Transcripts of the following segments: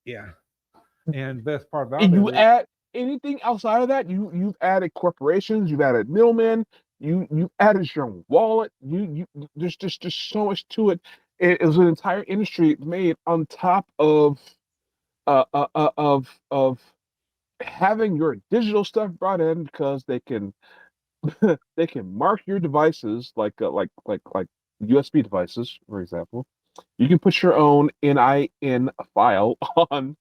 Yeah. And best part about And it you is, add anything outside of that, you've added corporations, you've added middlemen, you've added your own wallet. There's just so much to it. It is an entire industry made on top of of having your digital stuff brought in because they can they can mark your devices like USB devices, for example. You can put your own NIN file on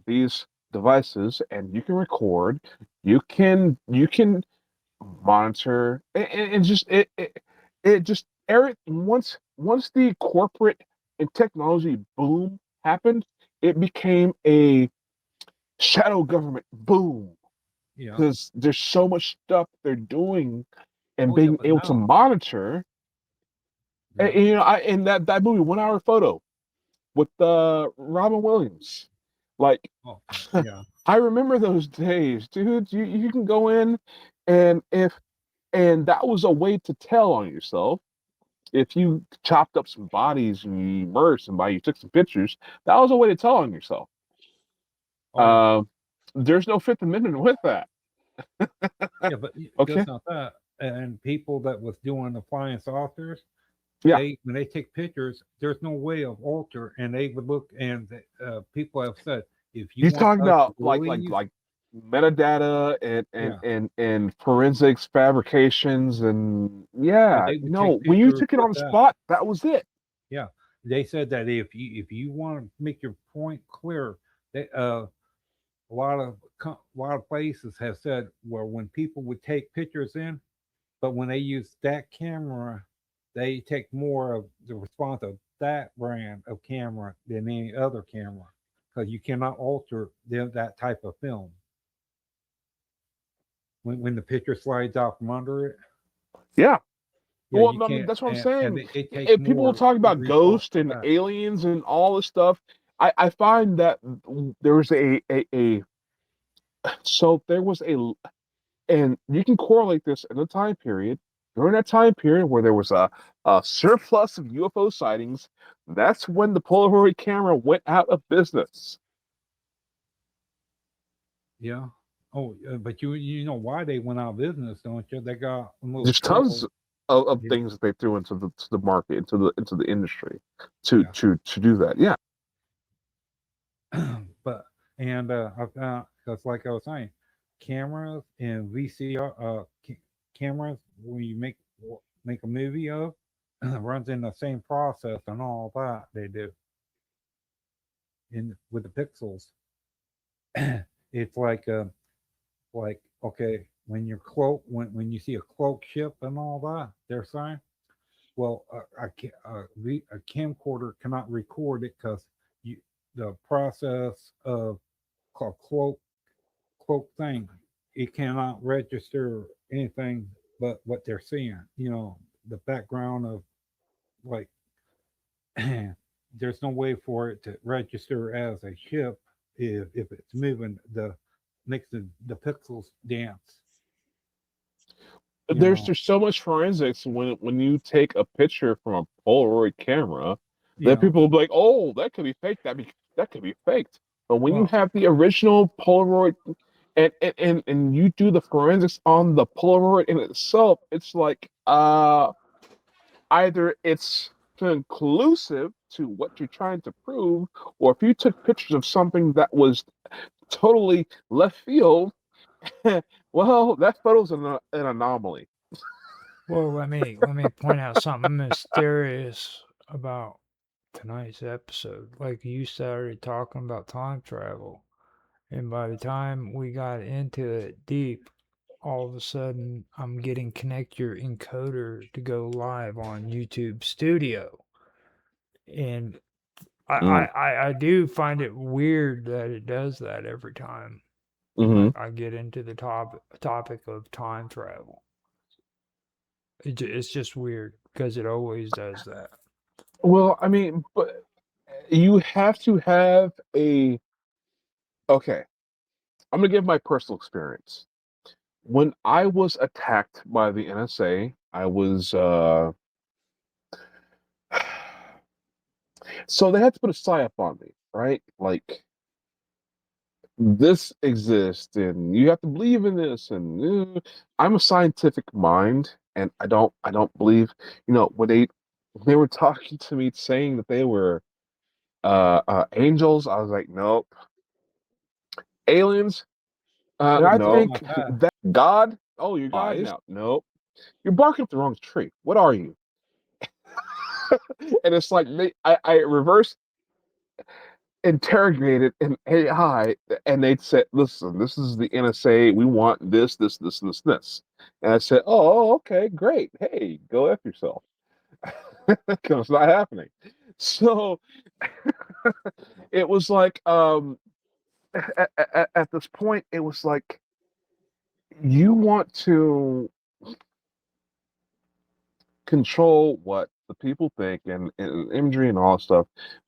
these devices, and you can record. You can monitor, and just it just every once the corporate and technology boom happened, it became a shadow government boom yeah. because there's so much stuff they're doing and Oh, yeah, being but able to now, monitor. yeah. I in that movie 1 hour photo with Robin Williams, like Oh, yeah. I remember those days, dude. You can go in and if and that was a way to tell on yourself. If you chopped up some bodies and you murdered somebody, you took some pictures, that was a way to tell on yourself. Oh, yeah. Uh, there's no Fifth Amendment with that. Yeah, but Okay. just not that. And people that was doing the flying saucers, Yeah. they when they take pictures, there's no way of alter, and they would look, and people have said, if you You want talking us to about believe, like metadata and yeah, forensics fabrications and yeah, yeah, they would no, take when you pictures took it with on the that. spot, that was it. Yeah, they said that if you want to make your point clear, they a lot of places have said where when people would take pictures in, but when they use that camera, they take more of the response of that brand of camera than any other camera because you cannot alter that type of film when the picture slides out from under it. Yeah. Yeah, Well, you I mean, can't, that's what I'm and saying. they take If people will more talk about response ghosts for and that. aliens and all this stuff, I find that there was a so there was a and you can correlate this in a time period during that time period where there was a surplus of UFO sightings. That's when the Polaroid camera went out of business. Yeah. Oh, but you know why they went out of business, don't you? They got a little There's tons trouble. of Yeah. things that they threw into the market, into the industry, Yeah. to do that. Yeah. But and I found because like I was saying, cameras and VCR cameras when you make a movie of runs in the same process and all that they do in with the pixels. It's like okay when your cloak when you see a cloak ship and all that they're saying well a camcorder cannot record it because you the process of called cloak thing, it cannot register anything but what they're seeing. You know, the background of like there's no way for it to register as a ship if it's moving the makes the pixels dance, you There's know. just so much forensics when you take a picture from a Polaroid camera that Yeah. people will be like, "Oh, that could be fake. That could be faked." But when you Well, have the original Polaroid and you do the forensics on the Polaroid in itself, it's like either it's conclusive to what you're trying to prove, or if you took pictures of something that was totally left field, well, that photo's an anomaly. Well, let me point out something mysterious about tonight's episode. Like you started talking about time travel, and by the time we got into it deep, all of a sudden I'm getting Connect Your Encoder to go live on YouTube Studio. And I, I, Mm. I do find it weird that it does that every time Hmm. I get into the topic of time travel. It's just weird because it always does that. Well, I mean, but you have to have a okay. I'm gonna give my personal experience. When I was attacked by the NSA, I was so they had to put a psyop on me, right? Like this exists, and you have to believe in this. And I'm a scientific mind, and I don't believe. When they were talking to me, saying that they were angels, I was like, nope. Aliens, And I no. think That God, oh, you're God now. Nope. You're barking up the wrong tree. What are you? And it's like I reverse interrogated an AI, and they said, "Listen, this is the NSA. We want this, this, this, this, this." And I said, "Oh, okay, great. Hey, go f yourself, because it's not happening." So it was like, at this point, it was like you want to control what the people think and imagery and all that stuff,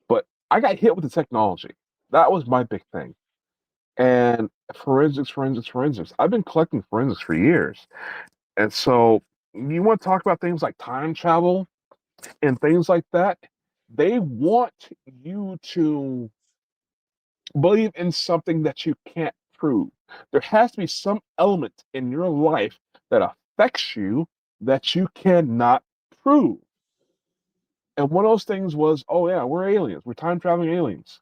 but I got hit with the technology. That was my big thing. And forensics, forensics, forensics. I've been collecting forensics for years. And so you want to talk about things like time travel and things like that. They want you to believe in something that you can't prove. There has to be some element in your life that affects you that you cannot prove. And one of those things was, oh yeah, we're aliens. We're time traveling aliens.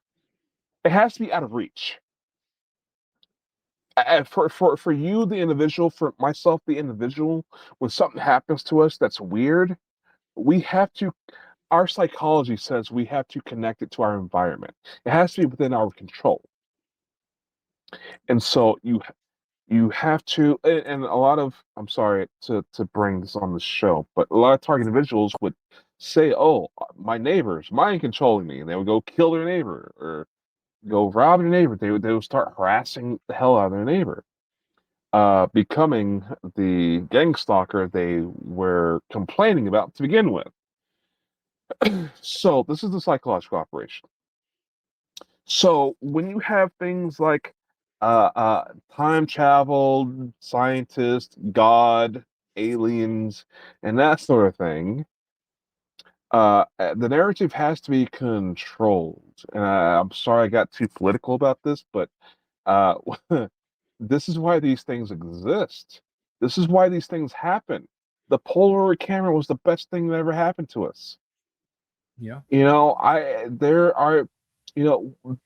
It has to be out of reach. For you, the individual, for myself, the individual, when something happens to us that's weird, we have to. Our psychology says we have to connect it to our environment. It has to be within our control, and so you have to. And a lot of, I'm sorry to bring this on the show, but a lot of target individuals would say, "Oh, my neighbor's mind controlling me," and they would go kill their neighbor or go rob their neighbor. They would start harassing the hell out of their neighbor, becoming the gang stalker they were complaining about to begin with. So this is the psychological operation. So when you have things like time travel, scientists, God, aliens, and that sort of thing, the narrative has to be controlled. And I'm sorry I got too political about this, but uh, this is why these things exist. This is why these things happen. The Polaroid camera was the best thing that ever happened to us. Yeah. There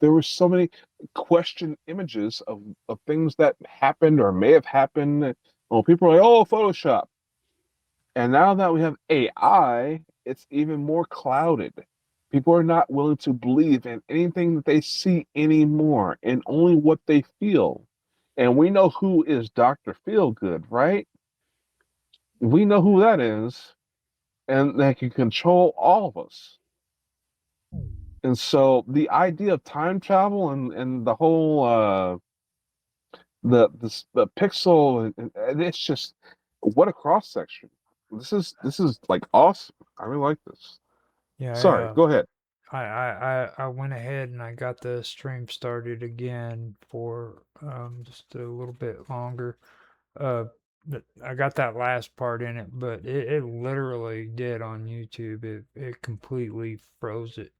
were so many question images of things that happened or may have happened. Well, people are like, oh, Photoshop. And now that we have AI, it's even more clouded. People are not willing to believe in anything that they see anymore and only what they feel. And we know who is Dr. Feelgood, right? We know who that is, and they can control all of us. And so the idea of time travel and the whole the pixel and it's just what a cross section. This is like awesome. I really like this. Sorry, yeah, go ahead. I went ahead and I got the stream started again for just a little bit longer. Uh, I got that last part in it, but it literally did on YouTube. It completely froze it,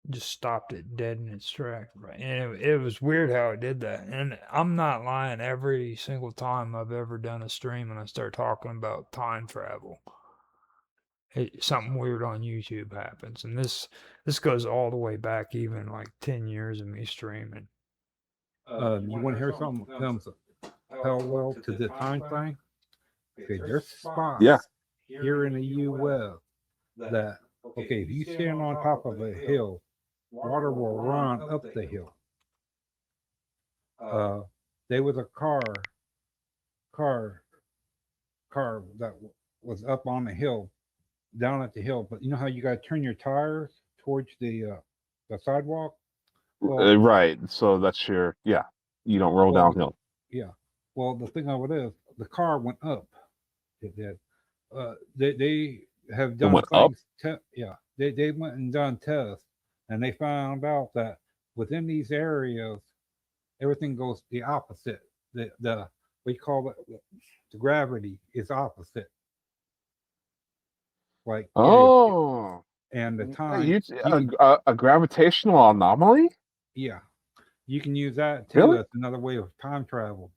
just stopped it dead in its track. Right, and it was weird how it did that. And I'm not lying. Every single time I've ever done a stream and I start talking about time travel, something weird on YouTube happens, and this goes all the way back, even like 10 years of me streaming. You want to hear something comes parallel to the time thing? Okay, there's spots Yeah. here in the U.S. that, okay, if you stand on top of a hill, water will run up the hill. There was a car, that was up on the hill, down at the hill. But you know how you got to turn your tires towards the sidewalk? Well, Right. So that's your, yeah. You don't roll well, downhill. yeah. Well, the thing of it is, the car went up. It did. They have It done went up. things. Yeah, they went and done tests, and they found out that within these areas, everything goes the opposite. The we call it the gravity is opposite. Like Oh, and the time. you a gravitational anomaly? Yeah, You can use that too Really? as another way of time travel.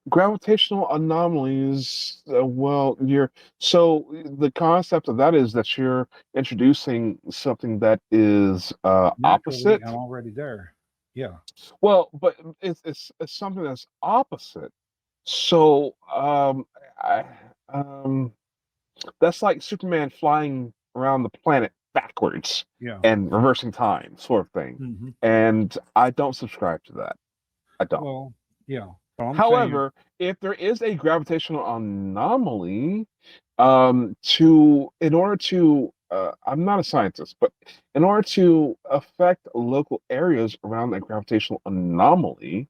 Gravitational anomalies. Well, you're so the concept of that is that you're introducing something that is Naturally opposite. and already there. Yeah. Well, but it's something that's opposite. So I, um, that's like Superman flying around the planet backwards Yeah. and reversing time, sort of thing. Hmm. And I don't subscribe to that. I don't. Well, yeah. But I'm saying, However, if there is a gravitational anomaly, in order to, I'm not a scientist, but in order to affect local areas around that gravitational anomaly,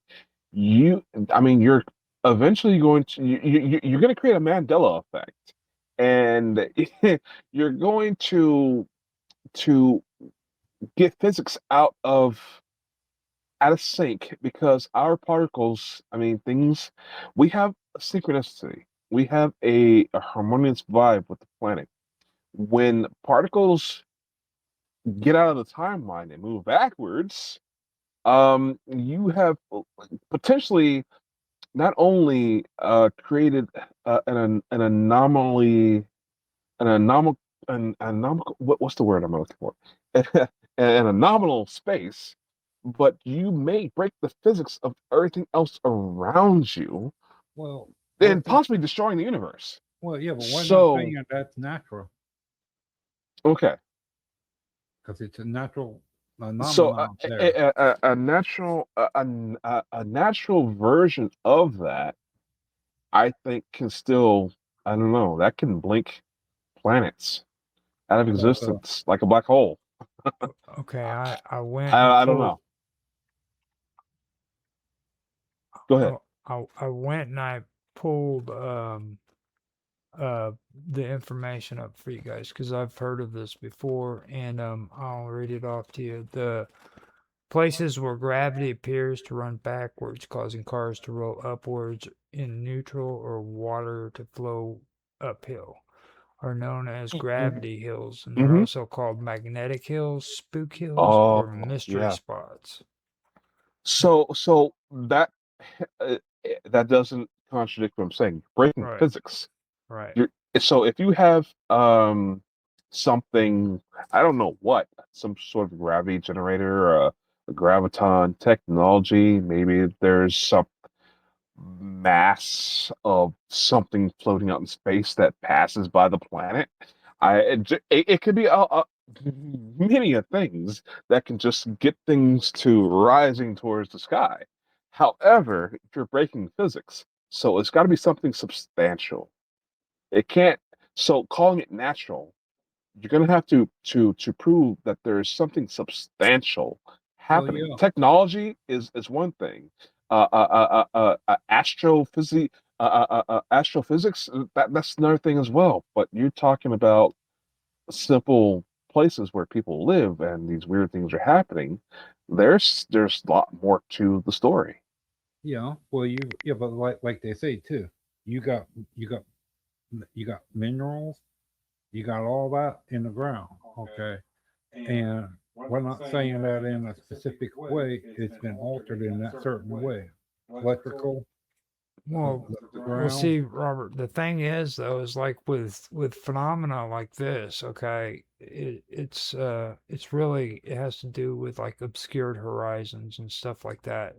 you, I mean, you're eventually going to, you're going to create a Mandela effect, and you're going to get physics out of sync because our particles, I mean, things, we have synchronicity. We have a harmonious vibe with the planet. When particles get out of the timeline and move backwards, you have potentially not only created an anomaly, an anomal, an anomal, what's the word I'm looking for? An anomalous space, but you may break the physics of everything else around you well, and wasn't, possibly destroying the universe. well, yeah, but we're not So, saying that that's natural okay. because it's a natural So phenomenon there. a natural a natural version of that, I think, can still, I don't know, that can blink planets out of Well, existence like a black hole. Okay, I went and I don't pulled know. Go ahead. I went and I pulled uh the information up for you guys because I've heard of this before, and I'll read it off to you. The places where gravity appears to run backwards, causing cars to roll upwards in neutral or water to flow uphill, are known as gravity hills, and they're Mm-hmm. also called magnetic hills, spook hills, or Oh, mystery yeah. spots. So uh, that doesn't contradict what I'm saying. Breaking Right, physics. right. You're so if you have something, I don't know what, some sort of gravity generator, a graviton technology, maybe there's some mass of something floating out in space that passes by the planet. It could be many of things that can just get things to rising towards the sky. However, you're breaking physics, so it's got to be something substantial. It can't. So calling it natural, you're going to have to prove that there is something substantial Well, happening. yeah. Technology is one thing. Astrophysics, astrophysics, that's another thing as well. But you're talking about simple places where people live and these weird things are happening. There's a lot more to the story. Yeah. Well, yeah, but like they say too, you got you got you got minerals, you got all that in the ground. Okay. And we're not saying that in a specific way. It's been altered in that certain way. Electrical, Well, the well, ground. see, Robert, the thing is though, is like with phenomena like this, okay, it's really it has to do with like obscured horizons and stuff like that.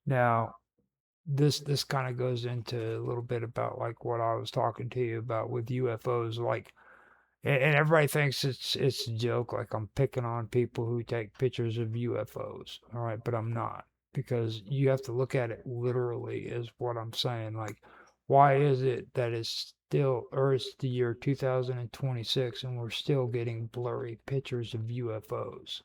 Now this kind of goes into a little bit about like what I was talking to you about with UFOs, like and everybody thinks it's a joke, like I'm picking on people who take pictures of UFOs. All right, but I'm not because you have to look at it literally, is what I'm saying. Like, why is it that it's still, or it's the year 2026 and we're still getting blurry pictures of UFOs?